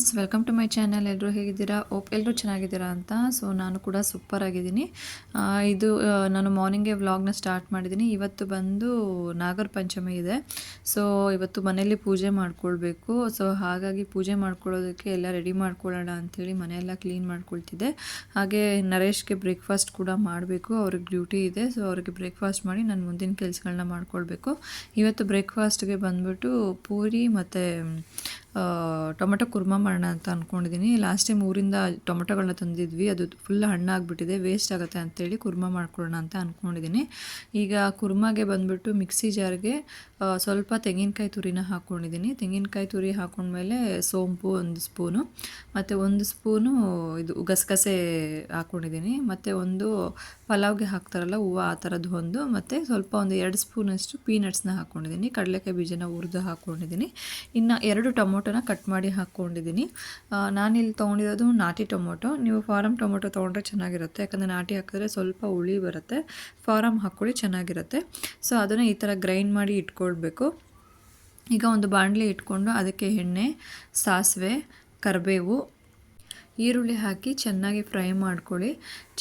Friends, welcome to my channel. ಎಲ್ಲರೂ ಹೇಗಿದ್ದೀರಾ? ಎಲ್ಲರೂ ಚೆನ್ನಾಗಿದ್ದೀರಾ ಅಂತ. ಸೊ ನಾನು ಕೂಡ ಸೂಪರ್ ಆಗಿದ್ದೀನಿ. ನಾನು ಮಾರ್ನಿಂಗೇ ವ್ಲಾಗ್ನ ಸ್ಟಾರ್ಟ್ ಮಾಡಿದ್ದೀನಿ. ಇವತ್ತು ಬಂದು ನಾಗರ ಪಂಚಮಿ ಇದೆ. ಸೊ ಇವತ್ತು ಮನೆಯಲ್ಲಿ ಪೂಜೆ ಮಾಡ್ಕೊಳ್ಬೇಕು. ಸೊ ಹಾಗಾಗಿ ಪೂಜೆ ಮಾಡ್ಕೊಳ್ಳೋದಕ್ಕೆ ಎಲ್ಲ ರೆಡಿ ಮಾಡ್ಕೊಳ್ಳೋಣ ಅಂಥೇಳಿ ಮನೆಯೆಲ್ಲ ಕ್ಲೀನ್ ಮಾಡ್ಕೊಳ್ತಿದ್ದೆ. ಹಾಗೆ ನರೇಶ್ಗೆ ಬ್ರೇಕ್ಫಾಸ್ಟ್ ಕೂಡ ಮಾಡಬೇಕು. ಅವ್ರಿಗೆ ಡ್ಯೂಟಿ ಇದೆ. ಸೊ ಅವ್ರಿಗೆ ಬ್ರೇಕ್ಫಾಸ್ಟ್ ಮಾಡಿ ನಾನು ಮುಂದಿನ ಕೆಲಸಗಳನ್ನ ಮಾಡ್ಕೊಳ್ಬೇಕು. ಇವತ್ತು ಬ್ರೇಕ್ಫಾಸ್ಟ್ಗೆ ಬಂದ್ಬಿಟ್ಟು ಪೂರಿ ಮತ್ತು ಟೊಮೆಟೊ ಕುರ್ಮಾ ಮಾಡೋಣ ಅಂತ ಅಂದ್ಕೊಂಡಿದ್ದೀನಿ. ಲಾಸ್ಟ್ ಟೈಮ್ ಊರಿಂದ ಟೊಮೆಟೊಗಳನ್ನ ತಂದಿದ್ವಿ, ಅದು ಫುಲ್ ಹಣ್ಣಾಗಿಬಿಟ್ಟಿದೆ, ವೇಸ್ಟ್ ಆಗುತ್ತೆ ಅಂತೇಳಿ ಕುರ್ಮಾ ಮಾಡ್ಕೊಳ್ಳೋಣ ಅಂತ ಅಂದ್ಕೊಂಡಿದ್ದೀನಿ. ಈಗ ಕುರ್ಮಾಗೆ ಬಂದುಬಿಟ್ಟು ಮಿಕ್ಸಿ ಜಾರ್ಗೆ ಸ್ವಲ್ಪ ತೆಂಗಿನಕಾಯಿ ತುರಿನ ಹಾಕ್ಕೊಂಡಿದ್ದೀನಿ. ತೆಂಗಿನಕಾಯಿ ತುರಿ ಹಾಕ್ಕೊಂಡ್ಮೇಲೆ ಸೋಂಪು 1 ಸ್ಪೂನು ಮತ್ತು 1 ಸ್ಪೂನು ಇದು ಗಸಗಸೆ ಹಾಕ್ಕೊಂಡಿದ್ದೀನಿ. ಮತ್ತು ಒಂದು ಪಲಾವ್ಗೆ ಹಾಕ್ತಾರಲ್ಲ ಹೂವು, ಆ ಥರದ್ದು ಒಂದು, ಮತ್ತು ಸ್ವಲ್ಪ ಒಂದು 2 ಸ್ಪೂನಷ್ಟು ಪೀನಟ್ಸ್ನ ಹಾಕ್ಕೊಂಡಿದ್ದೀನಿ. ಕಡಲೆಕಾಯಿ ಬೀಜನ ಹುರಿದು ಹಾಕ್ಕೊಂಡಿದ್ದೀನಿ. ಇನ್ನು 2 ಟೊಮೊಟೊನ ಕಟ್ ಮಾಡಿ ಹಾಕ್ಕೊಂಡಿದ್ದೀನಿ. ನಾನಿಲ್ಲಿ ತೊಗೊಂಡಿರೋದು ನಾಟಿ ಟೊಮೊಟೊ. ನೀವು ಫಾರಮ್ ಟೊಮೊಟೊ ತೊಗೊಂಡ್ರೆ ಚೆನ್ನಾಗಿರುತ್ತೆ, ಯಾಕಂದರೆ ನಾಟಿ ಹಾಕಿದ್ರೆ ಸ್ವಲ್ಪ ಹುಳಿ ಬರುತ್ತೆ. ಫಾರಮ್ ಹಾಕ್ಕೊಳ್ಳಿ, ಚೆನ್ನಾಗಿರುತ್ತೆ. ಸೊ ಅದನ್ನು ಈ ಥರ ಗ್ರೈಂಡ್ ಮಾಡಿ ಇಟ್ಕೊಳ್ಬೇಕು. ಈಗ ಒಂದು ಬಾಣಲಿ ಇಟ್ಕೊಂಡು ಅದಕ್ಕೆ ಎಣ್ಣೆ, ಸಾಸಿವೆ, ಕರಿಬೇವು, ಈರುಳ್ಳಿ ಹಾಕಿ ಚೆನ್ನಾಗಿ ಫ್ರೈ ಮಾಡ್ಕೊಳ್ಳಿ.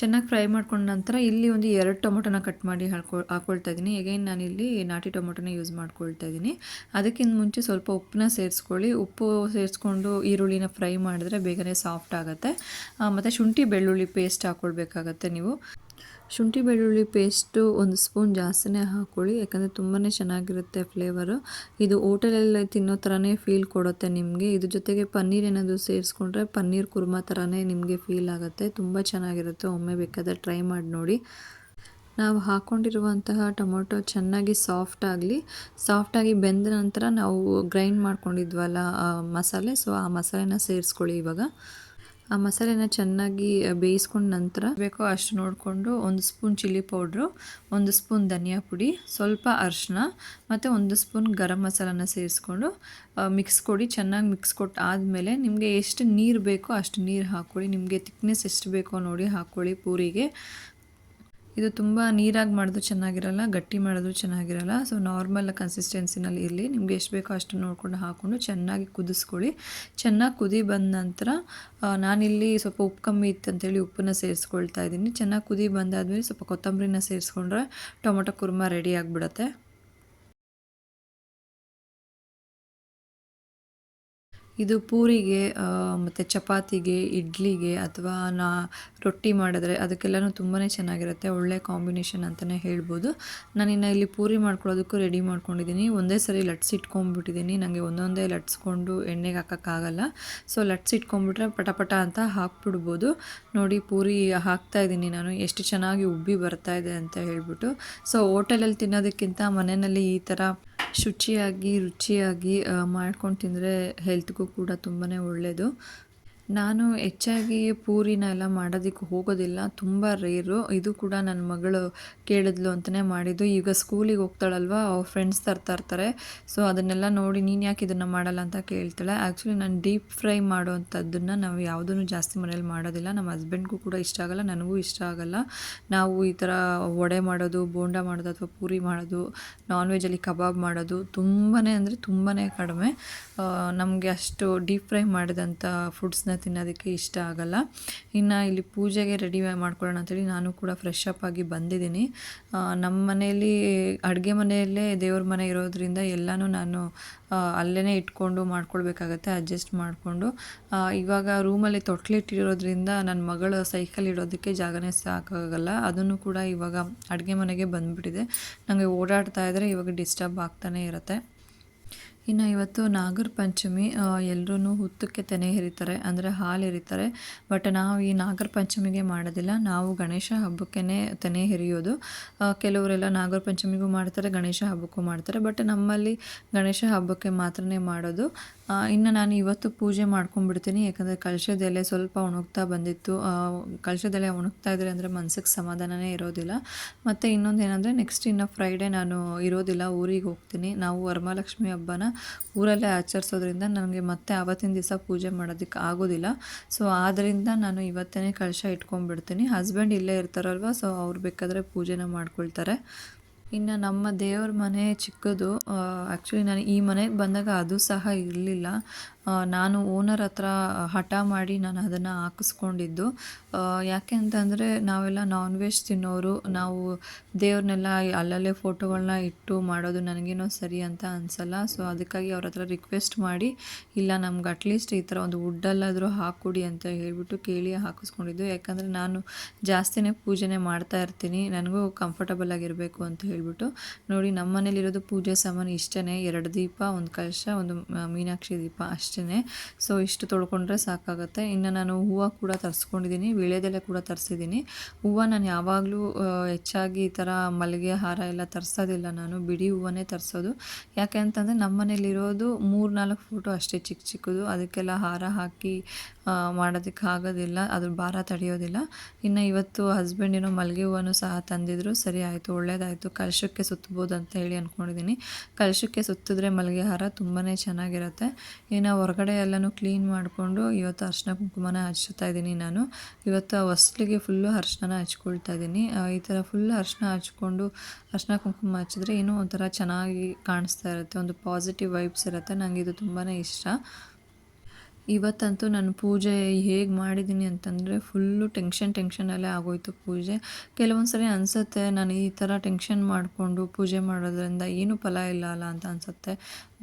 ಚೆನ್ನಾಗಿ ಫ್ರೈ ಮಾಡ್ಕೊಂಡ ನಂತರ ಇಲ್ಲಿ ಒಂದು 2 ಟೊಮೊಟೊನ ಕಟ್ ಮಾಡಿ ಹಾಕ್ಕೊಳ್ತಾ ಇದ್ದೀನಿ. ಎಗೈನ್ ನಾನಿಲ್ಲಿ ನಾಟಿ ಟೊಮೊಟೊನ ಯೂಸ್ ಮಾಡ್ಕೊಳ್ತಾ ಇದ್ದೀನಿ. ಅದಕ್ಕಿಂತ ಮುಂಚೆ ಸ್ವಲ್ಪ ಉಪ್ಪನ್ನ ಸೇರಿಸ್ಕೊಳ್ಳಿ. ಉಪ್ಪು ಸೇರಿಸ್ಕೊಂಡು ಈರುಳ್ಳಿನ ಫ್ರೈ ಮಾಡಿದ್ರೆ ಬೇಗನೆ ಸಾಫ್ಟ್ ಆಗುತ್ತೆ. ಮತ್ತು ಶುಂಠಿ ಬೆಳ್ಳುಳ್ಳಿ ಪೇಸ್ಟ್ ಹಾಕ್ಕೊಳ್ಬೇಕಾಗತ್ತೆ ನೀವು. ಶುಂಠಿ ಬೆಳ್ಳುಳ್ಳಿ ಪೇಸ್ಟು 1 ಸ್ಪೂನ್ ಜಾಸ್ತಿನೇ ಹಾಕ್ಕೊಳ್ಳಿ, ಯಾಕಂದರೆ ತುಂಬಾ ಚೆನ್ನಾಗಿರುತ್ತೆ ಫ್ಲೇವರು. ಇದು ಹೋಟೆಲಲ್ಲಿ ತಿನ್ನೋ ಥರನೇ ಫೀಲ್ ಕೊಡುತ್ತೆ ನಿಮಗೆ. ಇದ್ರ ಜೊತೆಗೆ ಪನ್ನೀರ್ ಏನಾದರೂ ಸೇರಿಸ್ಕೊಂಡ್ರೆ ಪನ್ನೀರ್ ಕುರ್ಮಾ ಥರನೇ ನಿಮಗೆ ಫೀಲ್ ಆಗುತ್ತೆ. ತುಂಬ ಚೆನ್ನಾಗಿರುತ್ತೆ. ಒಮ್ಮೆ ಬೇಕಾದರೆ ಟ್ರೈ ಮಾಡಿ ನೋಡಿ. ನಾವು ಹಾಕ್ಕೊಂಡಿರುವಂತಹ ಟೊಮೊಟೊ ಚೆನ್ನಾಗಿ ಸಾಫ್ಟಾಗಿ ಬೆಂದ ನಂತರ ನಾವು ಗ್ರೈಂಡ್ ಮಾಡ್ಕೊಂಡಿದ್ವಲ್ಲ ಮಸಾಲೆ, ಸೊ ಆ ಮಸಾಲೆನ ಸೇರಿಸ್ಕೊಳ್ಳಿ. ಇವಾಗ ಆ ಮಸಾಲೆನ ಚೆನ್ನಾಗಿ ಬೇಯಿಸ್ಕೊಂಡ ನಂತರ ಬೇಕೋ ಅಷ್ಟು ನೋಡಿಕೊಂಡು 1 ಸ್ಪೂನ್ ಚಿಲ್ಲಿ ಪೌಡ್ರು, 1 ಸ್ಪೂನ್ ಧನಿಯಾ ಪುಡಿ, ಸ್ವಲ್ಪ ಅರಿಶಿನ ಮತ್ತು 1 ಸ್ಪೂನ್ ಗರಂ ಮಸಾಲನ ಸೇರಿಸ್ಕೊಂಡು ಮಿಕ್ಸ್ ಕೊಡಿ. ಚೆನ್ನಾಗಿ ಮಿಕ್ಸ್ ಕೊಟ್ಟು ಆದಮೇಲೆ ನಿಮಗೆ ಎಷ್ಟು ನೀರು ಬೇಕೋ ಅಷ್ಟು ನೀರು ಹಾಕ್ಕೊಳ್ಳಿ. ನಿಮಗೆ ತಿಕ್ನೆಸ್ ಎಷ್ಟು ಬೇಕೋ ನೋಡಿ ಹಾಕ್ಕೊಳ್ಳಿ ಪೂರಿಗೆ. ಇದು ತುಂಬ ನೀರಾಗಿ ಮಾಡೋದು ಚೆನ್ನಾಗಿರಲ್ಲ, ಗಟ್ಟಿ ಮಾಡೋದು ಚೆನ್ನಾಗಿರಲ್ಲ. ಸೊ ನಾರ್ಮಲ್ ಕನ್ಸಿಸ್ಟೆನ್ಸಿನಲ್ಲಿ ಇರಲಿ. ನಿಮಗೆ ಎಷ್ಟು ಬೇಕೋ ಅಷ್ಟು ನೋಡಿಕೊಂಡು ಹಾಕ್ಕೊಂಡು ಚೆನ್ನಾಗಿ ಕುದಿಸ್ಕೊಳ್ಳಿ. ಚೆನ್ನಾಗಿ ಕುದಿ ಬಂದ ನಂತರ ನಾನಿಲ್ಲಿ ಸ್ವಲ್ಪ ಉಪ್ಪು ಕಮ್ಮಿ ಇತ್ತು ಅಂತೇಳಿ ಉಪ್ಪನ್ನ ಸೇರಿಸ್ಕೊಳ್ತಾ ಇದ್ದೀನಿ. ಚೆನ್ನಾಗಿ ಕುದಿ ಬಂದಾದಮೇಲೆ ಸ್ವಲ್ಪ ಕೊತ್ತಂಬರಿನ ಸೇರಿಸ್ಕೊಂಡ್ರೆ ಟೊಮೊಟೊ ಕುರ್ಮಾ ರೆಡಿ ಆಗಿಬಿಡುತ್ತೆ. ಇದು ಪೂರಿಗೆ ಮತ್ತು ಚಪಾತಿಗೆ, ಇಡ್ಲಿಗೆ ಅಥವಾ ರೊಟ್ಟಿ ಮಾಡಿದ್ರೆ ಅದಕ್ಕೆಲ್ಲನೂ ತುಂಬಾ ಚೆನ್ನಾಗಿರುತ್ತೆ. ಒಳ್ಳೆ ಕಾಂಬಿನೇಷನ್ ಅಂತಲೇ ಹೇಳ್ಬೋದು. ನಾನಿನ್ನು ಇಲ್ಲಿ ಪೂರಿ ಮಾಡ್ಕೊಳ್ಳೋದಕ್ಕೂ ರೆಡಿ ಮಾಡ್ಕೊಂಡಿದ್ದೀನಿ. ಒಂದೇ ಸರಿ ಲಟ್ಸಿಟ್ಕೊಂಡ್ಬಿಟ್ಟಿದ್ದೀನಿ. ನನಗೆ ಒಂದೊಂದೇ ಲಟ್ಸ್ಕೊಂಡು ಎಣ್ಣೆಗೆ ಹಾಕೋಕ್ಕಾಗಲ್ಲ. ಸೊ ಲಟ್ಸಿಟ್ಕೊಂಡ್ಬಿಟ್ರೆ ಪಟ ಅಂತ ಹಾಕ್ಬಿಡ್ಬೋದು. ನೋಡಿ ಪೂರಿ ಹಾಕ್ತಾಯಿದ್ದೀನಿ ನಾನು, ಎಷ್ಟು ಚೆನ್ನಾಗಿ ಉಬ್ಬಿ ಬರ್ತಾಯಿದೆ ಅಂತ ಹೇಳ್ಬಿಟ್ಟು. ಸೊ ಹೋಟೆಲಲ್ಲಿ ತಿನ್ನೋದಕ್ಕಿಂತ ಮನೆಯಲ್ಲಿ ಈ ಥರ ಶುಚಿಯಾಗಿ ರುಚಿಯಾಗಿ ಮಾಡ್ಕೊಂಡು ತಿಂದರೆ ಹೆಲ್ತ್ಗೂ ಕೂಡ ತುಂಬಾ ಒಳ್ಳೆಯದು. ನಾನು ಹೆಚ್ಚಾಗಿ ಪೂರಿನ ಎಲ್ಲ ಮಾಡೋದಕ್ಕೆ ಹೋಗೋದಿಲ್ಲ, ತುಂಬ ರೇರು. ಇದು ಕೂಡ ನನ್ನ ಮಗಳು ಕೇಳಿದ್ಲು ಅಂತಲೇ ಮಾಡಿದ್ದು. ಈಗ ಸ್ಕೂಲಿಗೆ ಹೋಗ್ತಾಳಲ್ವ, ಅವ್ರ ಫ್ರೆಂಡ್ಸ್ ತರ್ತಾರೆ. ಸೊ ಅದನ್ನೆಲ್ಲ ನೋಡಿ ನೀನು ಯಾಕೆ ಇದನ್ನು ಮಾಡಲ್ಲ ಅಂತ ಕೇಳ್ತಾಳೆ. ಆ್ಯಕ್ಚುಲಿ ನಾನು ಡೀಪ್ ಫ್ರೈ ಮಾಡೋವಂಥದ್ದನ್ನು ನಾವು ಯಾವುದನ್ನು ಜಾಸ್ತಿ ಮನೇಲಿ ಮಾಡೋದಿಲ್ಲ. ನಮ್ಮ ಹಸ್ಬೆಂಡ್ಗೂ ಕೂಡ ಇಷ್ಟ ಆಗಲ್ಲ, ನನಗೂ ಇಷ್ಟ ಆಗಲ್ಲ. ನಾವು ಈ ಥರ ವಡೆ ಮಾಡೋದು, ಬೋಂಡ ಮಾಡೋದು ಅಥವಾ ಪೂರಿ ಮಾಡೋದು, ನಾನ್ ವೆಜ್ಜಲ್ಲಿ ಕಬಾಬ್ ಮಾಡೋದು ತುಂಬಾ ಅಂದರೆ ತುಂಬಾ ಕಡಿಮೆ. ನಮಗೆ ಅಷ್ಟು ಡೀಪ್ ಫ್ರೈ ಮಾಡಿದಂಥ ಫುಡ್ಸ್ನ ತಿನ್ನೋದಕ್ಕೆ ಇಷ್ಟ ಆಗಲ್ಲ. ಇನ್ನು ಇಲ್ಲಿ ಪೂಜೆಗೆ ರೆಡಿ ಮಾಡ್ಕೊಳ್ಳೋಣ ಅಂತೇಳಿ ನಾನು ಕೂಡ ಫ್ರೆಶ್ ಅಪ್ ಆಗಿ ಬಂದಿದ್ದೀನಿ. ನಮ್ಮ ಮನೆಯಲ್ಲಿ ಅಡುಗೆ ಮನೆಯಲ್ಲೇ ದೇವ್ರ ಮನೆ ಇರೋದ್ರಿಂದ ಎಲ್ಲನೂ ನಾನು ಅಲ್ಲೇ ಇಟ್ಕೊಂಡು ಮಾಡ್ಕೊಳ್ಬೇಕಾಗತ್ತೆ, ಅಡ್ಜಸ್ಟ್ ಮಾಡಿಕೊಂಡು. ಇವಾಗ ರೂಮಲ್ಲಿ ತೊಟ್ಲಿಟ್ಟಿರೋದ್ರಿಂದ ನನ್ನ ಮಗಳು ಸೈಕಲ್ ಇಡೋದಕ್ಕೆ ಜಾಗನೇ ಸಾಕಾಗಲ್ಲ. ಅದನ್ನು ಕೂಡ ಇವಾಗ ಅಡುಗೆ ಮನೆಗೆ ಬಂದುಬಿಟ್ಟಿದೆ. ನನಗೆ ಓಡಾಡ್ತಾ ಇದ್ದರೆ ಇವಾಗ ಡಿಸ್ಟರ್ಬ್ ಆಗ್ತಾನೇ ಇರುತ್ತೆ. ಇನ್ನು ಇವತ್ತು ನಾಗರ ಪಂಚಮಿ. ಎಲ್ಲರೂ ಹುತ್ತಕ್ಕೆ ತೆನೆ ಎರಿತಾರೆ, ಅಂದರೆ ಹಾಲು ಎರಿತಾರೆ. ಬಟ್ ನಾವು ಈ ನಾಗರ ಪಂಚಮಿಗೆ ಮಾಡೋದಿಲ್ಲ, ನಾವು ಗಣೇಶ ಹಬ್ಬಕ್ಕೇ ತೆನೆ ಎರಿಯೋದು. ಕೆಲವರೆಲ್ಲ ನಾಗರ ಪಂಚಮಿಗೂ ಮಾಡ್ತಾರೆ, ಗಣೇಶ ಹಬ್ಬಕ್ಕೂ ಮಾಡ್ತಾರೆ. ಬಟ್ ನಮ್ಮಲ್ಲಿ ಗಣೇಶ ಹಬ್ಬಕ್ಕೆ ಮಾತ್ರನೇ ಮಾಡೋದು. ಇನ್ನು ನಾನು ಇವತ್ತು ಪೂಜೆ ಮಾಡ್ಕೊಂಡ್ಬಿಡ್ತೀನಿ, ಯಾಕಂದರೆ ಕಳಶದ ಎಲೆ ಸ್ವಲ್ಪ ಒಣಗ್ತಾ ಬಂದಿತ್ತು. ಕಳಶದ ಎಲೆ ಒಣಗ್ತಾ ಇದ್ರೆ ಅಂದರೆ ಮನಸ್ಸಿಗೆ ಸಮಾಧಾನನೇ ಇರೋದಿಲ್ಲ. ಮತ್ತು ಇನ್ನೊಂದು ಏನಂದರೆ ನೆಕ್ಸ್ಟ್ ಇನ್ನು ಫ್ರೈಡೇ ನಾನು ಇರೋದಿಲ್ಲ, ಊರಿಗೆ ಹೋಗ್ತೀನಿ. ನಾವು ವರಮಹಾಲಕ್ಷ್ಮಿ ಹಬ್ಬನ ಊರಲ್ಲೇ ಆಚರಿಸೋದ್ರಿಂದ ನನಗೆ ಮತ್ತೆ ಆವತ್ತಿನ ದಿವಸ ಪೂಜೆ ಮಾಡೋದಕ್ಕೆ ಆಗೋದಿಲ್ಲ. ಸೊ ಆದ್ದರಿಂದ ನಾನು ಇವತ್ತೇ ಕಳಶ ಇಟ್ಕೊಂಡ್ಬಿಡ್ತೀನಿ. ಹಸ್ಬೆಂಡ್ ಇಲ್ಲೇ ಇರ್ತಾರಲ್ವ, ಸೊ ಅವ್ರು ಬೇಕಾದರೆ ಪೂಜೆನ ಮಾಡ್ಕೊಳ್ತಾರೆ. ಇನ್ನು ನಮ್ಮ ದೇವ್ರ ಮನೆ ಚಿಕ್ಕದು. ಆ್ಯಕ್ಚುಲಿ ನಾನು ಈ ಮನೆಗೆ ಬಂದಾಗ ಅದು ಸಹ ಇರಲಿಲ್ಲ. ನಾನು ಓನರ್ ಹತ್ರ ಹಠ ಮಾಡಿ ನಾನು ಅದನ್ನು ಹಾಕಿಸ್ಕೊಂಡಿದ್ದು. ಯಾಕೆ ಅಂತಂದರೆ ನಾವೆಲ್ಲ ನಾನ್ ವೆಜ್ ತಿನ್ನೋರು, ನಾವು ದೇವ್ರನ್ನೆಲ್ಲ ಅಲ್ಲಲ್ಲೇ ಫೋಟೋಗಳನ್ನ ಇಟ್ಟು ಮಾಡೋದು ನನಗೇನೋ ಸರಿ ಅಂತ ಅನಿಸಲ್ಲ. ಸೊ ಅದಕ್ಕಾಗಿ ಅವ್ರ ಹತ್ರ ರಿಕ್ವೆಸ್ಟ್ ಮಾಡಿ, ಇಲ್ಲ ನಮ್ಗೆ ಅಟ್ಲೀಸ್ಟ್ ಈ ಥರ ಒಂದು ವುಡ್ಡಲ್ಲಾದರೂ ಹಾಕ್ಕೊಡಿ ಅಂತ ಹೇಳಿಬಿಟ್ಟು ಕೇಳಿ ಹಾಕಿಸ್ಕೊಂಡಿದ್ದು. ಯಾಕಂದರೆ ನಾನು ಜಾಸ್ತಿನೇ ಪೂಜೆನೇ ಮಾಡ್ತಾ ಇರ್ತೀನಿ, ನನಗೂ ಕಂಫರ್ಟಬಲ್ ಆಗಿರಬೇಕು ಅಂತ ಹೇಳಿಬಿಟ್ಟು. ನೋಡಿ ನಮ್ಮ ಮನೇಲಿರೋದು ಪೂಜೆ ಸಾಮಾನು ಇಷ್ಟೇ, 2 ದೀಪ, 1 ಕಲಶ, ಒಂದು ಮೀನಾಕ್ಷಿ ದೀಪ ಅಷ್ಟೇ. ಸೊ ಇಷ್ಟು ತೊಳ್ಕೊಂಡ್ರೆ ಸಾಕಾಗುತ್ತೆ. ಇನ್ನು ನಾನು ಹೂವು ಕೂಡ ತರಿಸ್ಕೊಂಡಿದ್ದೀನಿ, ವೀಳ್ಯದೆಲೆ ಕೂಡ ತರಿಸಿದ್ದೀನಿ. ಹೂವು ನಾನು ಯಾವಾಗಲೂ ಹೆಚ್ಚಾಗಿ ಈ ಥರ ಮಲ್ಲಿಗೆ ಹಾರ ಎಲ್ಲ ತರಿಸೋದಿಲ್ಲ, ನಾನು ಬಿಡಿ ಹೂವನ್ನೇ ತರಿಸೋದು. ಯಾಕೆ ಅಂತಂದರೆ ನಮ್ಮ ಮನೇಲಿರೋದು 3-4 ಫೋಟೋ ಅಷ್ಟೇ ಚಿಕ್ಕ ಚಿಕ್ಕದು, ಅದಕ್ಕೆಲ್ಲ ಹಾರ ಹಾಕಿ ಮಾಡೋದಕ್ಕೆ ಆಗೋದಿಲ್ಲ, ಅದ್ರ ಭಾರ ತಡೆಯೋದಿಲ್ಲ. ಇನ್ನು ಇವತ್ತು ಹಸ್ಬೆಂಡಿನೋ ಮಲ್ಲಿಗೆ ಹೂವನ್ನು ಸಹ ತಂದಿದ್ರು, ಸರಿ ಆಯಿತು, ಒಳ್ಳೆಯದಾಯಿತು. ಕಲಶಕ್ಕೆ ಸುತ್ತಬೋದು ಅಂತ ಹೇಳಿ ಅಂದ್ಕೊಂಡಿದ್ದೀನಿ. ಕಲಶಕ್ಕೆ ಸುತ್ತಿದ್ರೆ ಮಲ್ಲಿಗೆ ಹಾರ ತುಂಬಾ ಚೆನ್ನಾಗಿರುತ್ತೆ. ಇನ್ನು ಹೊರಗಡೆ ಎಲ್ಲನೂ ಕ್ಲೀನ್ ಮಾಡಿಕೊಂಡು ಇವತ್ತು ಅರಿಶಿನ ಕುಂಕುಮನ ಹಚ್ತಾ ಇದ್ದೀನಿ. ನಾನು ಇವತ್ತು ಹೊಸ್ಲಿಗೆ ಫುಲ್ಲು ಅರಿಶಿನ ಹಚ್ಕೊಳ್ತಾ ಇದ್ದೀನಿ. ಈ ಥರ ಫುಲ್ ಅರಿಶಿನ ಹಚ್ಕೊಂಡು ಅರಿಶಿನ ಕುಂಕುಮ ಹಚ್ಚಿದ್ರೆ ಏನೋ ಒಂಥರ ಚೆನ್ನಾಗಿ ಕಾಣಿಸ್ತಾ ಇರುತ್ತೆ, ಒಂದು ಪಾಸಿಟಿವ್ ವೈಬ್ಸ್ ಇರುತ್ತೆ. ನನಗೆ ಇದು ತುಂಬಾ ಇಷ್ಟ. ಇವತ್ತಂತೂ ನಾನು ಪೂಜೆ ಹೇಗೆ ಮಾಡಿದ್ದೀನಿ ಅಂತಂದರೆ ಫುಲ್ಲು ಟೆನ್ಷನಲ್ಲೇ ಆಗೋಯಿತು ಪೂಜೆ. ಕೆಲವೊಂದು ಸರಿ ಅನಿಸುತ್ತೆ, ನಾನು ಈ ಥರ ಟೆನ್ಷನ್ ಮಾಡಿಕೊಂಡು ಪೂಜೆ ಮಾಡೋದ್ರಿಂದ ಏನೂ ಫಲ ಇಲ್ಲ ಅಲ್ಲ ಅಂತ ಅನಿಸುತ್ತೆ.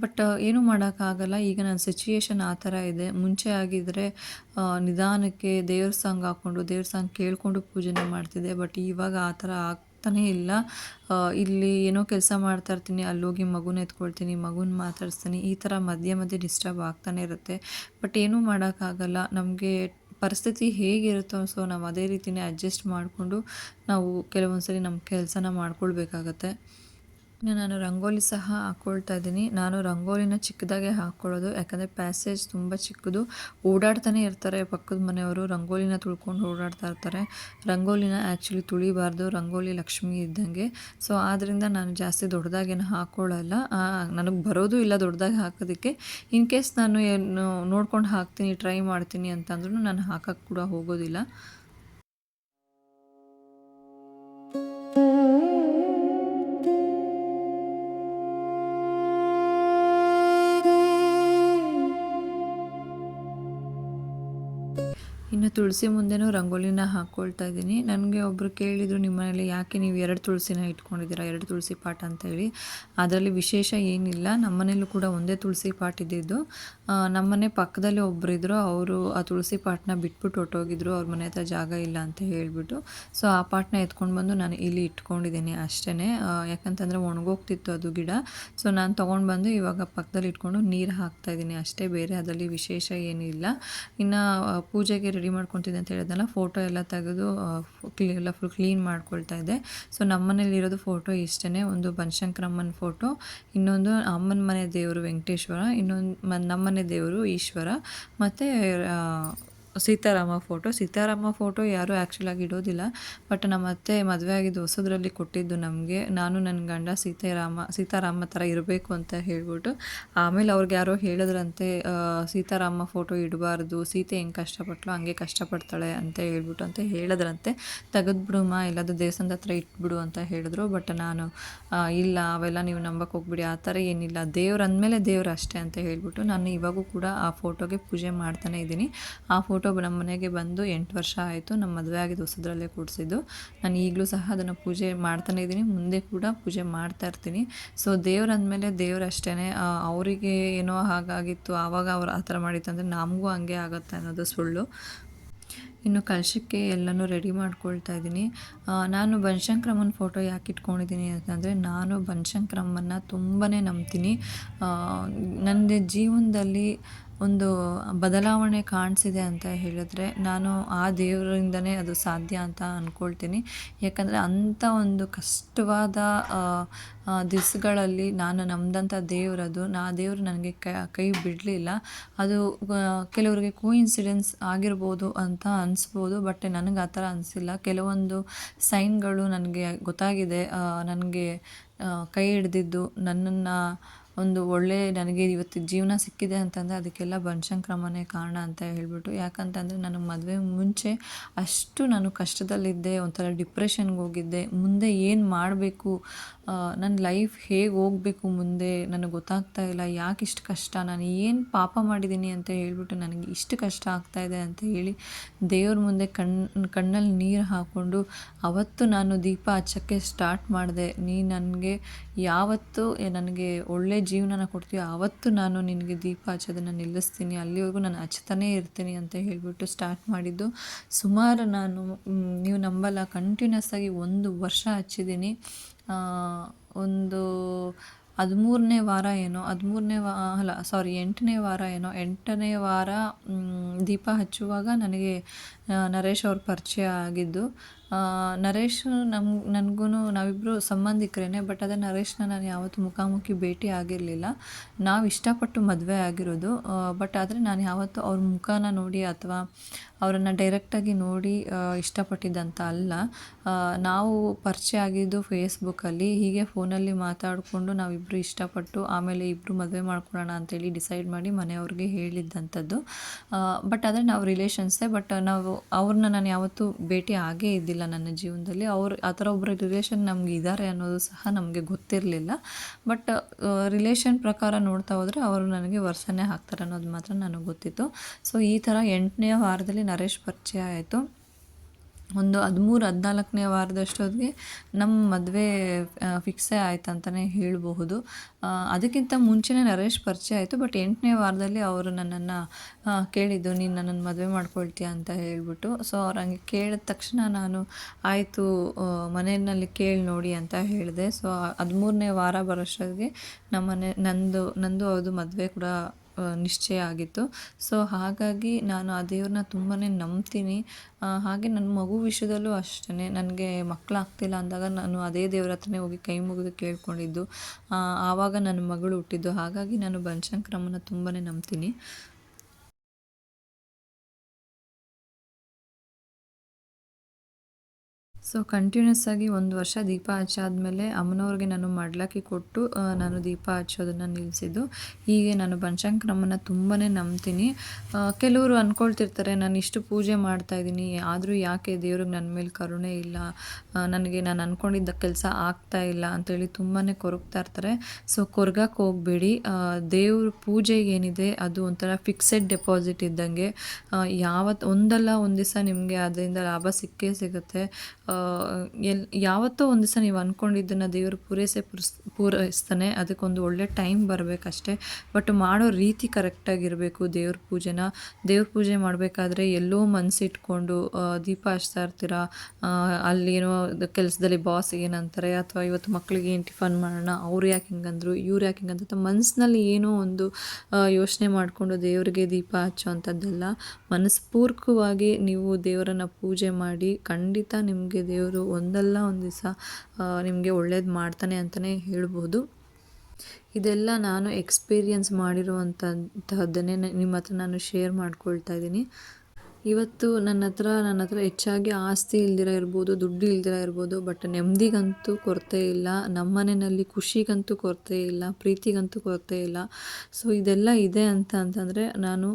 ಬಟ್ ಏನೂ ಮಾಡೋಕ್ಕಾಗಲ್ಲ, ಈಗ ನನ್ನ ಸಿಚುಯೇಷನ್ ಆ ಥರ ಇದೆ. ಮುಂಚೆ ಆಗಿದ್ದರೆ ನಿಧಾನಕ್ಕೆ ದೇವ್ರ ಸಾಂಗ್ ಹಾಕ್ಕೊಂಡು ದೇವ್ರ ಸಾಂಗ್ ಕೇಳಿಕೊಂಡು ಪೂಜೆನೇ ಮಾಡ್ತಿದ್ದೆ. ಬಟ್ ಇವಾಗ ಆ ಥರ ಆಗ್ತಾನೇ ಇಲ್ಲ. ಇಲ್ಲಿ ಏನೋ ಕೆಲಸ ಮಾಡ್ತಾ ಇರ್ತೀನಿ, ಅಲ್ಲೋಗಿ ಮಗುನ ಎತ್ಕೊಳ್ತೀನಿ, ಮಗುನ ಮಾತಾಡಿಸ್ತೀನಿ, ಈ ಥರ ಮಧ್ಯೆ ಮಧ್ಯೆ ಡಿಸ್ಟರ್ಬ್ ಆಗ್ತಾನೆ ಇರುತ್ತೆ. ಬಟ್ ಏನೂ ಮಾಡೋಕ್ಕಾಗಲ್ಲ, ನಮಗೆ ಪರಿಸ್ಥಿತಿ ಹೇಗಿರುತ್ತೋ ಸೊ ನಾವು ಅದೇ ರೀತಿಯೇ ಅಡ್ಜಸ್ಟ್ ಮಾಡಿಕೊಂಡು ನಾವು ಕೆಲವೊಂದು ಸರಿ ನಮ್ಮ ಕೆಲಸನ ಮಾಡ್ಕೊಳ್ಬೇಕಾಗತ್ತೆ. ಇನ್ನು ನಾನು ರಂಗೋಲಿ ಸಹ ಹಾಕ್ಕೊಳ್ತಾ ಇದ್ದೀನಿ. ನಾನು ರಂಗೋಲಿನ ಚಿಕ್ಕದಾಗೆ ಹಾಕ್ಕೊಳ್ಳೋದು, ಯಾಕಂದರೆ ಪ್ಯಾಸೇಜ್ ತುಂಬ ಚಿಕ್ಕದು, ಓಡಾಡ್ತಾನೆ ಇರ್ತಾರೆ ಪಕ್ಕದ ಮನೆಯವರು, ರಂಗೋಲಿನ ತುಳ್ಕೊಂಡು ಓಡಾಡ್ತಾ ಇರ್ತಾರೆ. ರಂಗೋಲಿನ ಆ್ಯಕ್ಚುಲಿ ತುಳಿಬಾರ್ದು, ರಂಗೋಲಿ ಲಕ್ಷ್ಮಿ ಇದ್ದಂಗೆ. ಸೊ ಆದ್ದರಿಂದ ನಾನು ಜಾಸ್ತಿ ದೊಡ್ಡದಾಗೇನು ಹಾಕ್ಕೊಳ್ಳಲ್ಲ, ನನಗೆ ಬರೋದು ಇಲ್ಲ ದೊಡ್ಡದಾಗಿ ಹಾಕೋದಕ್ಕೆ. ಇನ್ ಕೇಸ್ ನಾನು ಏನು ನೋಡ್ಕೊಂಡು ಹಾಕ್ತೀನಿ, ಟ್ರೈ ಮಾಡ್ತೀನಿ ಅಂತಂದ್ರೂ ನಾನು ಹಾಕೋಕ್ಕೆ ಕೂಡ ಹೋಗೋದಿಲ್ಲ. ಇನ್ನು ತುಳಸಿ ಮುಂದೆನೂ ರಂಗೋಲಿನ ಹಾಕ್ಕೊಳ್ತಾ ಇದ್ದೀನಿ. ನನಗೆ ಒಬ್ಬರು ಕೇಳಿದರು, ನಿಮ್ಮ ಮನೇಲಿ ಯಾಕೆ ನೀವು 2 ತುಳಸಿನ ಇಟ್ಕೊಂಡಿದ್ದೀರಾ, 2 ತುಳಸಿ ಪಾಟ್ ಅಂತೇಳಿ. ಅದರಲ್ಲಿ ವಿಶೇಷ ಏನಿಲ್ಲ, ನಮ್ಮ ಮನೇಲೂ ಕೂಡ ಒಂದೇ ತುಳಸಿ ಪಾಟ್ ಇದ್ದಿದ್ದು. ನಮ್ಮ ಮನೆ ಪಕ್ಕದಲ್ಲೇ ಒಬ್ಬರಿದ್ದರು, ಅವರು ಆ ತುಳಸಿ ಪಾಟ್ನ ಬಿಟ್ಬಿಟ್ಟು ಹೊರ್ಟೋಗಿದ್ರು, ಅವ್ರ ಮನೆ ಹತ್ರ ಜಾಗ ಇಲ್ಲ ಅಂತ ಹೇಳಿಬಿಟ್ಟು. ಸೊ ಆ ಪಾಟ್ನ ಎತ್ಕೊಂಡು ಬಂದು ನಾನು ಇಲ್ಲಿ ಇಟ್ಕೊಂಡಿದ್ದೀನಿ ಅಷ್ಟೇ. ಯಾಕಂತಂದರೆ ಒಣಗೋಗ್ತಿತ್ತು ಅದು ಗಿಡ. ಸೊ ನಾನು ತೊಗೊಂಡು ಬಂದು ಇವಾಗ ಪಕ್ಕದಲ್ಲಿ ಇಟ್ಕೊಂಡು ನೀರು ಹಾಕ್ತಾಯಿದ್ದೀನಿ ಅಷ್ಟೇ, ಬೇರೆ ಅದರಲ್ಲಿ ವಿಶೇಷ ಏನಿಲ್ಲ. ಇನ್ನು ಪೂಜೆಗೆ ರೆಡಿ ಮಾಡ್ಕೊತಿದ್ದೆ ಅಂತ ಹೇಳಿದ್ನಲ್ಲ, ಫೋಟೋ ಎಲ್ಲ ತೆಗೆದು ಎಲ್ಲ ಫುಲ್ ಕ್ಲೀನ್ ಮಾಡ್ಕೊಳ್ತಾ ಇದ್ದೆ. ಸೊ ನಮ್ಮ ಮನೇಲಿರೋದು ಫೋಟೋ ಇಷ್ಟೇ, ಒಂದು ಬನಶಂಕರಮ್ಮನ ಫೋಟೋ, ಇನ್ನೊಂದು ಅಮ್ಮನ ಮನೆ ದೇವರು ವೆಂಕಟೇಶ್ವರ, ಇನ್ನೊಂದು ನಮ್ಮ ಮನೆ ದೇವರು ಈಶ್ವರ, ಮತ್ತು ಸೀತಾರಾಮ ಫೋಟೋ ಯಾರೂ ಆ್ಯಕ್ಚುಲಾಗಿ ಇಡೋದಿಲ್ಲ. ಬಟ್ ನಮ್ಮ ಅತ್ತೆ ಮದುವೆ ಆಗಿದ್ದು ಹೊಸದ್ರಲ್ಲಿ ಕೊಟ್ಟಿದ್ದು ನಮಗೆ, ನಾನು ನನ್ನ ಗಂಡ ಸೀತಾರಾಮ ಥರ ಇರಬೇಕು ಅಂತ ಹೇಳ್ಬಿಟ್ಟು. ಆಮೇಲೆ ಅವ್ರಿಗೆ ಯಾರೋ ಹೇಳಿದ್ರಂತೆ, ಸೀತಾರಾಮ ಫೋಟೋ ಇಡಬಾರ್ದು, ಸೀತೆ ಹೆಂಗೆ ಕಷ್ಟಪಟ್ಟಳು ಹಂಗೆ ಕಷ್ಟಪಡ್ತಾಳೆ ಅಂತ ಹೇಳ್ಬಿಟ್ಟು ಅಂತ ಹೇಳಿದ್ರಂತೆ. ತೆಗೆದ್ಬಿಡುಮ್ಮ, ಎಲ್ಲಾದರೂ ದೇವಸ್ಥಾನದ ಹತ್ರ ಇಟ್ಬಿಡು ಅಂತ ಹೇಳಿದ್ರು. ಬಟ್ ನಾನು ಇಲ್ಲ, ಅವೆಲ್ಲ ನೀವು ನಂಬಕ್ಕೆ ಹೋಗ್ಬಿಡಿ, ಆ ಥರ ಏನಿಲ್ಲ, ದೇವ್ರು ಅಂದಮೇಲೆ ದೇವ್ರು ಅಷ್ಟೇ ಅಂತ ಹೇಳ್ಬಿಟ್ಟು ನಾನು ಇವಾಗೂ ಕೂಡ ಆ ಫೋಟೋಗೆ ಪೂಜೆ ಮಾಡ್ತಾನೆ ಇದ್ದೀನಿ. ಆ ಫೋಟೋ ನಮ್ಮ ಮನೆಗೆ ಬಂದು 8 ವರ್ಷ ಆಯಿತು, ನಮ್ಮ ಮದುವೆ ಆಗಿದ್ದು ಹೊಸದ್ರಲ್ಲೇ ಕೂಡಿಸಿದ್ದು. ನಾನು ಈಗಲೂ ಸಹ ಅದನ್ನು ಪೂಜೆ ಮಾಡ್ತಾನೆ ಇದ್ದೀನಿ, ಮುಂದೆ ಕೂಡ ಪೂಜೆ ಮಾಡ್ತಾ ಇರ್ತೀನಿ. ಸೊ ದೇವ್ರು ಅಂದಮೇಲೆ ದೇವ್ರು ಅಷ್ಟೇ. ಅವರಿಗೆ ಏನೋ ಹಾಗಾಗಿತ್ತು ಆವಾಗ ಅವ್ರು ಆ ಥರ ಮಾಡಿತ್ತು ಅಂದರೆ ನಮಗೂ ಹಂಗೆ ಆಗುತ್ತೆ ಅನ್ನೋದು ಸುಳ್ಳು. ಇನ್ನು ಕಲಶಕ್ಕೆ ಎಲ್ಲನೂ ರೆಡಿ ಮಾಡ್ಕೊಳ್ತಾ ಇದ್ದೀನಿ. ನಾನು ಬನಶಂಕರಮ್ಮನ ಫೋಟೋ ಯಾಕೆ ಇಟ್ಕೊಂಡಿದ್ದೀನಿ ಅಂತಂದರೆ, ನಾನು ಬನಶಂಕರಮ್ಮನ ತುಂಬಾ ನಂಬ್ತೀನಿ. ನನ್ನ ಜೀವನದಲ್ಲಿ ಒಂದು ಬದಲಾವಣೆ ಕಾಣಿಸಿದೆ ಅಂತ ಹೇಳಿದ್ರೆ ನಾನು ಆ ದೇವರಿಂದನೇ ಅದು ಸಾಧ್ಯ ಅಂತ ಅಂದ್ಕೊಳ್ತೀನಿ. ಯಾಕಂದರೆ ಅಂಥ ಒಂದು ಕಷ್ಟವಾದ ದಿವಸಗಳಲ್ಲಿ ನಾನು ನಂಬಿದಂಥ ದೇವರದು, ಆ ದೇವರು ನನಗೆ ಕೈ ಬಿಡಲಿಲ್ಲ. ಅದು ಕೆಲವರಿಗೆ ಕೋಇನ್ಸಿಡೆನ್ಸ್ ಆಗಿರ್ಬೋದು ಅಂತ ಅನಿಸ್ಬೋದು, ಬಟ್ ನನಗೆ ಆ ಥರ ಅನಿಸಿಲ್ಲ. ಕೆಲವೊಂದು ಸೈನ್ಗಳು ನನಗೆ ಗೊತ್ತಾಗಿದೆ, ನನಗೆ ಕೈ ಹಿಡ್ದಿದ್ದು, ನನ್ನನ್ನು ಒಂದು ಒಳ್ಳೆ ನನಗೆ ಇವತ್ತು ಜೀವನ ಸಿಕ್ಕಿದೆ ಅಂತಂದರೆ ಅದಕ್ಕೆಲ್ಲ ಬನಶಂಕರಮ್ಮನೇ ಕಾರಣ ಅಂತ ಹೇಳ್ಬಿಟ್ಟು. ಯಾಕಂತಂದರೆ ನನಗೆ ಮದುವೆ ಮುಂಚೆ ಅಷ್ಟು ನಾನು ಕಷ್ಟದಲ್ಲಿದ್ದೆ, ಒಂಥರ ಡಿಪ್ರೆಷನ್ಗೆ ಹೋಗಿದ್ದೆ. ಮುಂದೆ ಏನು ಮಾಡಬೇಕು, ನನ್ನ ಲೈಫ್ ಹೇಗೆ ಹೋಗಬೇಕು ಮುಂದೆ ನನಗೆ ಗೊತ್ತಾಗ್ತಾ ಇಲ್ಲ. ಯಾಕೆ ಇಷ್ಟು ಕಷ್ಟ, ನಾನು ಏನು ಪಾಪ ಮಾಡಿದ್ದೀನಿ ಅಂತ ಹೇಳ್ಬಿಟ್ಟು ನನಗೆ ಇಷ್ಟು ಕಷ್ಟ ಆಗ್ತಾಯಿದೆ ಅಂತ ಹೇಳಿ ದೇವ್ರ ಮುಂದೆ ಕಣ್ಣಲ್ಲಿ ನೀರು ಹಾಕ್ಕೊಂಡು ಅವತ್ತು ನಾನು ದೀಪ ಹಚ್ಚೋಕ್ಕೆ ಸ್ಟಾರ್ಟ್ ಮಾಡಿದೆ. ನೀನು ನನಗೆ ಯಾವತ್ತು ನನಗೆ ಒಳ್ಳೆ ಜೀವನನ ಕೊಡ್ತೀಯೋ ಆವತ್ತು ನಾನು ನಿನಗೆ ದೀಪ ಹಚ್ಚೋದನ್ನು ನಿಲ್ಲಿಸ್ತೀನಿ, ಅಲ್ಲಿವರೆಗೂ ನಾನು ಹಚ್ತಾನೇ ಇರ್ತೀನಿ ಅಂತ ಹೇಳಿಬಿಟ್ಟು ಸ್ಟಾರ್ಟ್ ಮಾಡಿದ್ದು. ಸುಮಾರು ನಾನು ನೀವು ನಂಬಲ್ಲ, ಕಂಟಿನ್ಯೂಸ್ ಆಗಿ 1 ವರ್ಷ ಹಚ್ಚಿದ್ದೀನಿ. ಒಂದು 13ನೇ ವಾರ ಏನೋ 8ನೇ ವಾರ ಏನೋ 8ನೇ ವಾರ ದೀಪ ಹಚ್ಚುವಾಗ ನನಗೆ ನರೇಶ್ ಅವ್ರ ಪರಿಚಯ ಆಗಿದ್ದು. ನರೇಶ್ ನನಗೂ ನಾವಿಬ್ಬರು ಸಂಬಂಧಿಕರೇ, ಬಟ್ ಅದೇ ನರೇಶ್ನ ನಾನು ಯಾವತ್ತೂ ಮುಖಾಮುಖಿ ಭೇಟಿ ಆಗಿರಲಿಲ್ಲ. ನಾವು ಇಷ್ಟಪಟ್ಟು ಮದುವೆ ಆಗಿರೋದು, ಬಟ್ ಆದರೆ ನಾನು ಯಾವತ್ತೂ ಅವ್ರ ಮುಖನ ನೋಡಿ ಅಥವಾ ಅವರನ್ನು ಡೈರೆಕ್ಟಾಗಿ ನೋಡಿ ಇಷ್ಟಪಟ್ಟಿದ್ದಂತ ಅಲ್ಲ. ನಾವು ಪರಿಚಯ ಆಗಿದ್ದು ಫೇಸ್ಬುಕ್ಕಲ್ಲಿ, ಹೀಗೆ ಫೋನಲ್ಲಿ ಮಾತಾಡಿಕೊಂಡು ನಾವಿಬ್ಬರು ಇಷ್ಟಪಟ್ಟು ಆಮೇಲೆ ಇಬ್ಬರು ಮದುವೆ ಮಾಡ್ಕೊಳ್ಳೋಣ ಅಂತೇಳಿ ಡಿಸೈಡ್ ಮಾಡಿ ಮನೆಯವ್ರಿಗೆ ಹೇಳಿದ್ದಂಥದ್ದು. ಬಟ್ ಆದರೆ ನಾವು ರಿಲೇಷನ್ಸೇ, ಬಟ್ ಅವ್ರನ್ನ ನಾನು ಯಾವತ್ತೂ ಭೇಟಿ ಆಗೇ ಇದ್ದಿಲ್ಲ ನನ್ನ ಜೀವನದಲ್ಲಿ. ಆ ಥರ ಒಬ್ಬರು ರಿಲೇಷನ್ ನಮ್ಗೆ ಇದ್ದಾರೆ ಅನ್ನೋದು ಸಹ ನಮಗೆ ಗೊತ್ತಿರಲಿಲ್ಲ. ಬಟ್ ರಿಲೇಷನ್ ಪ್ರಕಾರ ನೋಡ್ತಾ ಹೋದರೆ ಅವರು ನನಗೆ ವರ್ಷನೇ ಆಗ್ತಾರೆ ಅನ್ನೋದು ಮಾತ್ರ ನನಗೆ ಗೊತ್ತಿತ್ತು. ಸೊ ಈ ಥರ 8ನೇ ವಾರದಲ್ಲಿ ನರೇಶ್ ಪರಿಚಯ ಆಯಿತು. ಒಂದು 13-14ನೇ ವಾರದಷ್ಟೊತ್ತಿಗೆ ನಮ್ಮ ಮದುವೆ ಫಿಕ್ಸೇ ಆಯ್ತು ಅಂತಲೇ ಹೇಳಬಹುದು. ಅದಕ್ಕಿಂತ ಮುಂಚೆನೇ ನರೇಶ್ ಪರಿಚಯ ಆಯಿತು, ಬಟ್ 8ನೇ ವಾರದಲ್ಲಿ ಅವರು ನನ್ನನ್ನು ಕೇಳಿದ್ದು, ನೀನು ನನ್ನನ್ನು ಮದುವೆ ಮಾಡ್ಕೊಳ್ತೀಯ ಅಂತ ಹೇಳ್ಬಿಟ್ಟು. ಸೊ ಅವ್ರು ಹಂಗೆ ಕೇಳಿದ ತಕ್ಷಣ ನಾನು ಆಯಿತು ಮನೆಯಲ್ಲಿ ಕೇಳಿ ನೋಡಿ ಅಂತ ಹೇಳಿದೆ. ಸೊ 13ನೇ ವಾರ ಬರೋಷ್ಟೊತ್ತಿಗೆ ನಂದು ಅದು ಮದುವೆ ಕೂಡ ನಿಶ್ಚಯ ಆಗಿತ್ತು. ಸೊ ಹಾಗಾಗಿ ನಾನು ಆ ದೇವ್ರನ್ನ ತುಂಬಾ ನಂಬ್ತೀನಿ. ಹಾಗೆ ನನ್ನ ಮಗು ವಿಷಯದಲ್ಲೂ ಅಷ್ಟೇ, ನನಗೆ ಮಕ್ಕಳಾಗ್ತಿಲ್ಲ ಅಂದಾಗ ನಾನು ಅದೇ ದೇವ್ರ ಹತ್ರನೇ ಹೋಗಿ ಕೈ ಮುಗಿದು ಕೇಳ್ಕೊಂಡಿದ್ದು. ಆವಾಗ ನನ್ನ ಮಗಳು ಹುಟ್ಟಿದ್ದು. ಹಾಗಾಗಿ ನಾನು ಬನಶಂಕರಮ್ಮನ ತುಂಬಾ ನಂಬ್ತೀನಿ. ಸೊ ಕಂಟಿನ್ಯೂಸ್ ಆಗಿ 1 ವರ್ಷ ದೀಪ ಹಚ್ಚಾದ್ಮೇಲೆ ಅಮ್ಮನವ್ರಿಗೆ ನಾನು ಮಡ್ಲಕ್ಕಿ ಕೊಟ್ಟು ನಾನು ದೀಪ ಹಚ್ಚೋದನ್ನು ನಿಲ್ಲಿಸಿದ್ದು. ಹೀಗೆ ನಾನು ಬನಶಂಕರಮ್ಮನ ತುಂಬಾ ನಂಬ್ತೀನಿ. ಕೆಲವರು ಅಂದ್ಕೊಳ್ತಿರ್ತಾರೆ, ನಾನು ಇಷ್ಟು ಪೂಜೆ ಮಾಡ್ತಾಯಿದ್ದೀನಿ ಆದರೂ ಯಾಕೆ ದೇವ್ರಿಗೆ ನನ್ನ ಮೇಲೆ ಕರುಣೆ ಇಲ್ಲ, ನನಗೆ ನಾನು ಅಂದ್ಕೊಂಡಿದ್ದ ಕೆಲಸ ಆಗ್ತಾ ಇಲ್ಲ ಅಂತೇಳಿ ತುಂಬಾ ಕೊರಗ್ತಾ ಇರ್ತಾರೆ. ಸೊ ಕೊರಗಕ್ಕೆ ಹೋಗಬೇಡಿ. ದೇವ್ರ ಪೂಜೆ ಏನಿದೆ ಅದು ಒಂಥರ ಫಿಕ್ಸೆಡ್ ಡೆಪಾಸಿಟ್ ಇದ್ದಂಗೆ. ಒಂದಲ್ಲ ಒಂದು ದಿವಸ ನಿಮಗೆ ಅದರಿಂದ ಲಾಭ ಸಿಕ್ಕೇ ಸಿಗುತ್ತೆ. ಯಾವತ್ತೋ ಒಂದು ದಿವಸ ನೀವು ಅಂದ್ಕೊಂಡಿದ್ದನ್ನು ದೇವರು ಪೂರೈಸ್ತಾನೆ. ಅದಕ್ಕೊಂದು ಒಳ್ಳೆ ಟೈಮ್ ಬರಬೇಕಷ್ಟೆ. ಬಟ್ ಮಾಡೋ ರೀತಿ ಕರೆಕ್ಟಾಗಿರಬೇಕು. ದೇವ್ರ ಪೂಜೆ ಮಾಡಬೇಕಾದ್ರೆ ಎಲ್ಲೋ ಮನಸ್ಸಿಟ್ಕೊಂಡು ದೀಪ ಹಚ್ತಾ ಇರ್ತೀರ, ಅಲ್ಲೇನೋ ಕೆಲಸದಲ್ಲಿ ಬಾಸ್ ಏನಂತಾರೆ ಅಥವಾ ಇವತ್ತು ಮಕ್ಕಳಿಗೆ ಏನು ಟಿಫನ್ ಮಾಡೋಣ, ಅವ್ರು ಯಾಕೆ ಹಿಂಗಂದ್ರು ಇವ್ರು ಯಾಕೆ ಹಿಂಗಂತ ಮನಸ್ಸಿನಲ್ಲಿ ಏನೋ ಒಂದು ಯೋಚನೆ ಮಾಡಿಕೊಂಡು ದೇವರಿಗೆ ದೀಪ ಹಚ್ಚೋ ಅಂಥದ್ದೆಲ್ಲ. ಮನಸ್ಪೂರ್ವಕವಾಗಿ ನೀವು ದೇವರನ್ನು ಪೂಜೆ ಮಾಡಿ ಖಂಡಿತ ನಿಮಗೆ ದೇವರು ಒಂದಲ್ಲ ಒಂದು ದಿವಸ ನಿಮಗೆ ಒಳ್ಳೇದು ಮಾಡ್ತಾನೆ ಅಂತಲೇ ಹೇಳ್ಬೋದು. ಇದೆಲ್ಲ ನಾನು ಎಕ್ಸ್ಪೀರಿಯನ್ಸ್ ಮಾಡಿರುವಂಥದ್ದನ್ನೇ ನಿಮ್ಮ ಹತ್ರ ನಾನು ಶೇರ್ ಮಾಡ್ಕೊಳ್ತಾ ಇದ್ದೀನಿ. ಇವತ್ತು ನನ್ನ ಹತ್ರ ಹೆಚ್ಚಾಗಿ ಆಸ್ತಿ ಇಲ್ದಿರ ಇರ್ಬೋದು, ದುಡ್ಡು ಇಲ್ದಿರ ಇರ್ಬೋದು, ಬಟ್ ನೆಮ್ಮದಿಗಂತೂ ಕೊರತೆ ಇಲ್ಲ. ನಮ್ಮ ಮನೆಯಲ್ಲಿ ಖುಷಿಗಂತೂ ಕೊರತೆ ಇಲ್ಲ, ಪ್ರೀತಿಗಂತೂ ಕೊರತೆ ಇಲ್ಲ. ಸೊ ಇದೆಲ್ಲ ಇದೆ ಅಂತಂದರೆ ನಾನು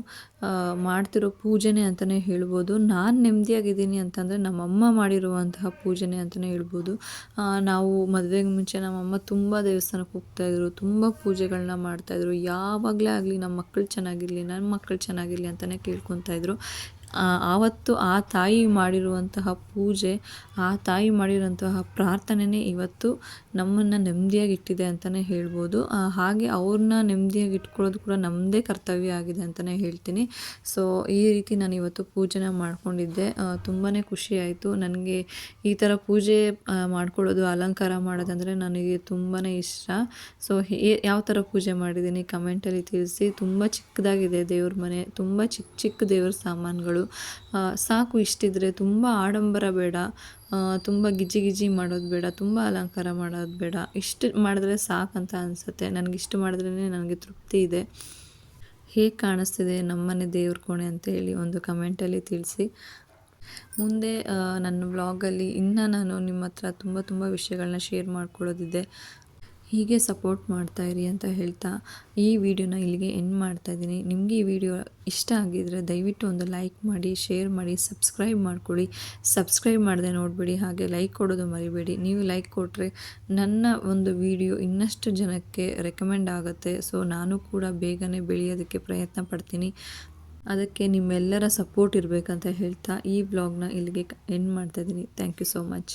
ಮಾಡ್ತಿರೋ ಪೂಜೆನೇ ಅಂತಲೇ ಹೇಳ್ಬೋದು. ನಾನು ನೆಮ್ಮದಿಯಾಗಿದ್ದೀನಿ ಅಂತಂದರೆ ನಮ್ಮಮ್ಮ ಮಾಡಿರುವಂತಹ ಪೂಜೆನೇ ಅಂತಲೇ ಹೇಳ್ಬೋದು. ನಾವು ಮದುವೆಗೆ ಮುಂಚೆ ನಮ್ಮಮ್ಮ ತುಂಬ ದೇವಸ್ಥಾನಕ್ಕೆ ಹೋಗ್ತಾಯಿದ್ರು, ತುಂಬ ಪೂಜೆಗಳನ್ನ ಮಾಡ್ತಾಯಿದ್ರು. ಯಾವಾಗಲೇ ಆಗಲಿ ನಮ್ಮ ಮಕ್ಕಳು ಚೆನ್ನಾಗಿರಲಿ, ನನ್ನ ಮಕ್ಕಳು ಚೆನ್ನಾಗಿರಲಿ ಅಂತಲೇ ಕೇಳ್ಕೊತಾಯಿದ್ರು. ಆವತ್ತು ಆ ತಾಯಿ ಮಾಡಿರುವಂತಹ ಪೂಜೆ, ಆ ತಾಯಿ ಮಾಡಿರುವಂತಹ ಪ್ರಾರ್ಥನೆನೇ ಇವತ್ತು ನಮ್ಮನ್ನು ನೆಮ್ಮದಿಯಾಗಿ ಇಟ್ಟಿದೆ ಅಂತಲೇ ಹೇಳ್ಬೋದು. ಹಾಗೆ ಅವ್ರನ್ನ ನೆಮ್ಮದಿಯಾಗಿ ಇಟ್ಕೊಳ್ಳೋದು ಕೂಡ ನಮ್ಮದೇ ಕರ್ತವ್ಯ ಆಗಿದೆ ಅಂತಲೇ ಹೇಳ್ತೀನಿ. ಸೊ ಈ ರೀತಿ ನಾನು ಇವತ್ತು ಪೂಜೆನ ಮಾಡ್ಕೊಂಡಿದ್ದೆ. ತುಂಬಾ ಖುಷಿ ಆಯಿತು ನನಗೆ. ಈ ಥರ ಪೂಜೆ ಮಾಡ್ಕೊಳ್ಳೋದು, ಅಲಂಕಾರ ಮಾಡೋದಂದರೆ ನನಗೆ ತುಂಬಾ ಇಷ್ಟ. ಸೊ ಯಾವ ಥರ ಪೂಜೆ ಮಾಡಿದ್ದೀನಿ ಕಮೆಂಟಲ್ಲಿ ತಿಳಿಸಿ. ತುಂಬ ಚಿಕ್ಕದಾಗಿದೆ ದೇವ್ರ ಮನೆ, ತುಂಬ ಚಿಕ್ಕ ದೇವ್ರ ಸಾಮಾನುಗಳು ಸಾಕು. ಇಷ್ಟಿದ್ರೆ ತುಂಬ ಆಡಂಬರ ಬೇಡ, ತುಂಬ ಗಿಜಿ ಮಾಡೋದು ಬೇಡ, ತುಂಬ ಅಲಂಕಾರ ಮಾಡೋದು ಬೇಡ. ಇಷ್ಟು ಮಾಡಿದ್ರೆ ಸಾಕಂತ ಅನಿಸುತ್ತೆ. ನನಗಿಷ್ಟು ಮಾಡಿದ್ರೇ ನನಗೆ ತೃಪ್ತಿ ಇದೆ. ಹೇಗೆ ಕಾಣಿಸ್ತಿದೆ ನಮ್ಮನೆ ದೇವ್ರ ಕೋಣೆ ಅಂತೇಳಿ ಒಂದು ಕಮೆಂಟಲ್ಲಿ ತಿಳಿಸಿ. ಮುಂದೆ ನನ್ನ ವ್ಲಾಗಲ್ಲಿ ಇನ್ನೂ ನಾನು ನಿಮ್ಮ ಹತ್ರ ತುಂಬ ವಿಷಯಗಳನ್ನ ಶೇರ್ ಮಾಡ್ಕೊಳ್ಳೋದಿದೆ. ಹೀಗೆ ಸಪೋರ್ಟ್ ಮಾಡ್ತಾಯಿರಿ ಅಂತ ಹೇಳ್ತಾ ಈ ವಿಡಿಯೋನ ಇಲ್ಲಿಗೆ ಎಂಡ್ ಮಾಡ್ತಾಯಿದ್ದೀನಿ. ನಿಮಗೆ ಈ ವಿಡಿಯೋ ಇಷ್ಟ ಆಗಿದರೆ ದಯವಿಟ್ಟು ಒಂದು ಲೈಕ್ ಮಾಡಿ, ಶೇರ್ ಮಾಡಿ, ಸಬ್ಸ್ಕ್ರೈಬ್ ಮಾಡ್ಕೊಳ್ಳಿ. ಸಬ್ಸ್ಕ್ರೈಬ್ ಮಾಡದೆ ನೋಡಬೇಡಿ, ಹಾಗೆ ಲೈಕ್ ಕೊಡೋದು ಮರಿಬೇಡಿ. ನೀವು ಲೈಕ್ ಕೊಟ್ಟರೆ ನನ್ನ ಒಂದು ವಿಡಿಯೋ ಇನ್ನಷ್ಟು ಜನಕ್ಕೆ ರೆಕಮೆಂಡ್ ಆಗುತ್ತೆ. ಸೊ ನಾನು ಕೂಡ ಬೇಗನೆ ಬೆಳೆಯೋದಕ್ಕೆ ಪ್ರಯತ್ನ ಪಡ್ತೀನಿ. ಅದಕ್ಕೆ ನಿಮ್ಮೆಲ್ಲರ ಸಪೋರ್ಟ್ ಇರಬೇಕಂತ ಹೇಳ್ತಾ ಈ ವ್ಲಾಗ್ನ ಇಲ್ಲಿಗೆ ಎಂಡ್ ಮಾಡ್ತಾಯಿದ್ದೀನಿ. Thank you so much.